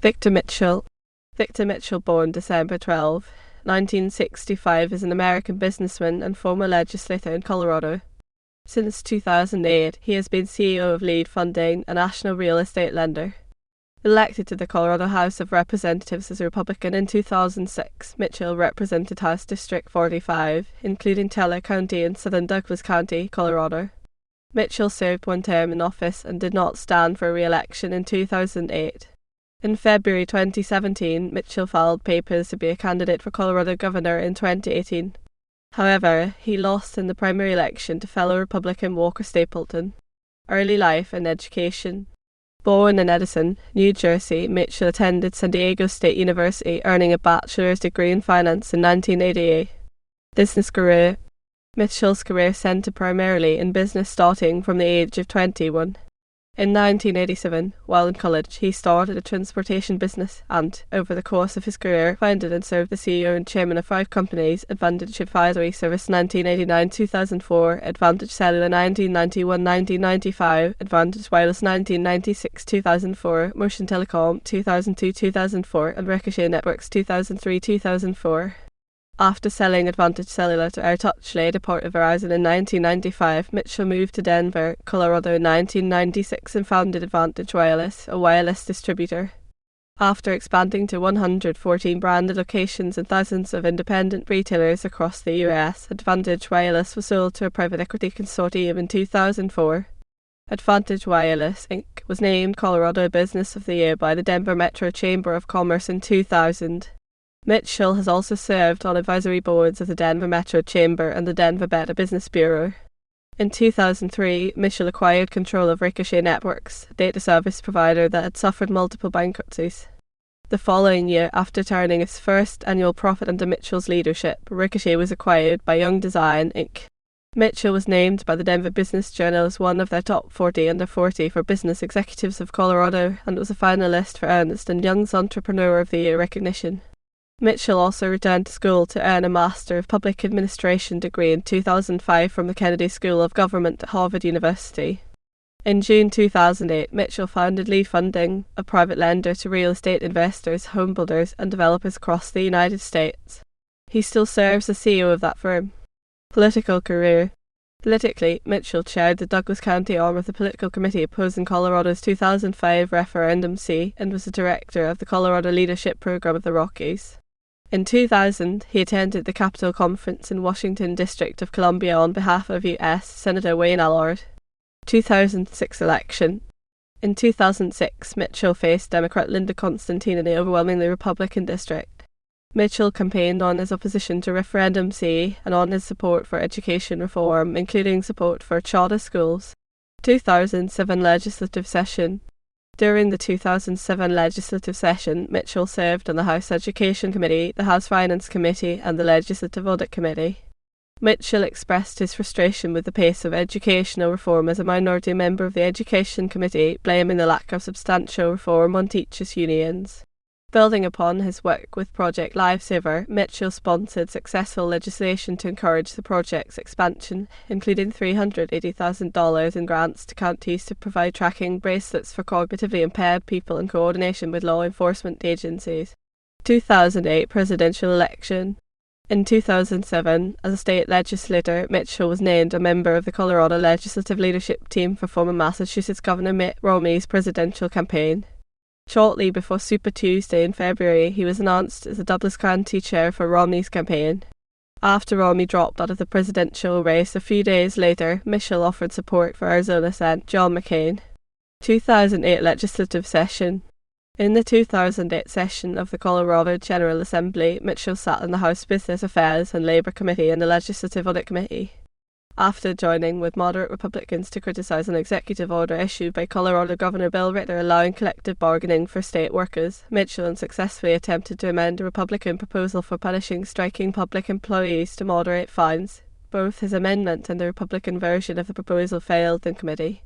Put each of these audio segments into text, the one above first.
Victor Mitchell. Victor Mitchell, born December 12, 1965, is an American businessman and former legislator in Colorado. Since 2008, he has been CEO of Lead Funding, a national real estate lender. Elected to the Colorado House of Representatives as a Republican in 2006, Mitchell represented House District 45, including Teller County and southern Douglas County, Colorado. Mitchell served one term in office and did not stand for re-election in 2008. In February 2017, Mitchell filed papers to be a candidate for Colorado governor in 2018. However, he lost in the primary election to fellow Republican Walker Stapleton. Early life and education. Born in Edison, New Jersey, Mitchell attended San Diego State University, earning a bachelor's degree in finance in 1988. Business career. Mitchell's career centered primarily in business starting from the age of 21. In 1987, while in college, he started a transportation business and, over the course of his career, founded and served as CEO and chairman of 5 companies: Advantage Advisory Service 1989-2004, Advantage Cellular 1991-1995, Advantage Wireless 1996-2004, Motion Telecom 2002-2004, and Ricochet Networks 2003-2004. After selling Advantage Cellular to AirTouch, later part of Verizon in 1995, Mitchell moved to Denver, Colorado in 1996 and founded Advantage Wireless, a wireless distributor. After expanding to 114 branded locations and thousands of independent retailers across the US, Advantage Wireless was sold to a private equity consortium in 2004. Advantage Wireless, Inc. was named Colorado Business of the Year by the Denver Metro Chamber of Commerce in 2000. Mitchell has also served on advisory boards of the Denver Metro Chamber and the Denver Better Business Bureau. In 2003, Mitchell acquired control of Ricochet Networks, a data service provider that had suffered multiple bankruptcies. The following year, after turning its first annual profit under Mitchell's leadership, Ricochet was acquired by Young Design, Inc. Mitchell was named by the Denver Business Journal as one of their top 40 under 40 for business executives of Colorado and was a finalist for Ernst & Young's Entrepreneur of the Year recognition. Mitchell also returned to school to earn a Master of Public Administration degree in 2005 from the Kennedy School of Government at Harvard University. In June 2008, Mitchell founded Lead Funding, a private lender to real estate investors, homebuilders, and developers across the United States. He still serves as CEO of that firm. Political career. Politically, Mitchell chaired the Douglas County arm of the political committee opposing Colorado's 2005 Referendum C and was the director of the Colorado Leadership Program of the Rockies. In 2000, he attended the Capitol Conference in Washington, District of Columbia on behalf of U.S. Senator Wayne Allard. 2006 election. In 2006, Mitchell faced Democrat Linda Constantine in the overwhelmingly Republican district. Mitchell campaigned on his opposition to Referendum C and on his support for education reform, including support for charter schools. 2007 legislative session. During the 2007 legislative session, Mitchell served on the House Education Committee, the House Finance Committee, and the Legislative Audit Committee. Mitchell expressed his frustration with the pace of educational reform as a minority member of the Education Committee, blaming the lack of substantial reform on teachers' unions. Building upon his work with Project Lifesaver, Mitchell sponsored successful legislation to encourage the project's expansion, including $380,000 in grants to counties to provide tracking bracelets for cognitively impaired people in coordination with law enforcement agencies. 2008 presidential election. In 2007, as a state legislator, Mitchell was named a member of the Colorado legislative leadership team for former Massachusetts Governor Mitt Romney's presidential campaign. Shortly before Super Tuesday in February, he was announced as the Douglas County chair for Romney's campaign. After Romney dropped out of the presidential race a few days later, Mitchell offered support for Arizona Senator John McCain. 2008 legislative session. In the 2008 session of the Colorado General Assembly, Mitchell sat in the House Business Affairs and Labor Committee and the Legislative Audit Committee. After joining with moderate Republicans to criticize an executive order issued by Colorado Governor Bill Ritter allowing collective bargaining for state workers, Mitchell unsuccessfully attempted to amend a Republican proposal for punishing striking public employees to moderate fines. Both his amendment and the Republican version of the proposal failed in committee.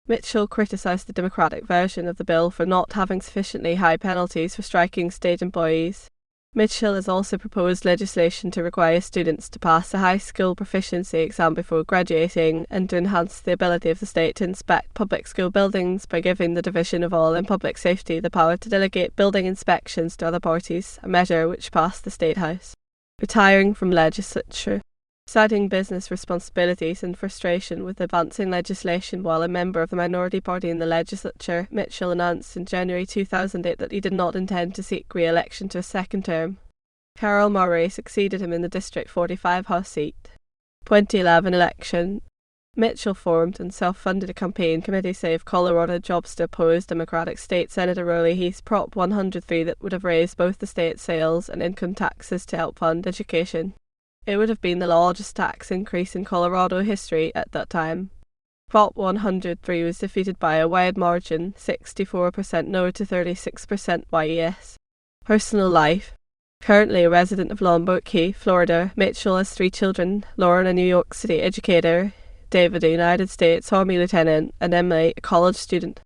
Mitchell criticized the Democratic version of the bill for not having sufficiently high penalties for striking state employees. Mitchell has also proposed legislation to require students to pass a high school proficiency exam before graduating, and to enhance the ability of the state to inspect public school buildings by giving the Division of All and Public Safety the power to delegate building inspections to other parties, a measure which passed the State House. Retiring from legislature. Citing business responsibilities and frustration with advancing legislation while a member of the minority party in the legislature, Mitchell announced in January 2008 that he did not intend to seek re-election to a second term. Carol Murray succeeded him in the District 45 House seat. 2011 election. Mitchell formed and self-funded a campaign committee Save Colorado Jobs to oppose Democratic State Senator Rollie Heath's Prop 103 that would have raised both the state sales and income taxes to help fund education. It would have been the largest tax increase in Colorado history at that time. Prop 103 was defeated by a wide margin, 64% no to 36% yes. Personal life. Currently a resident of Lombard Key, Florida, Mitchell has 3 children, Lauren a New York City educator, David a United States Army lieutenant, and Emily a college student.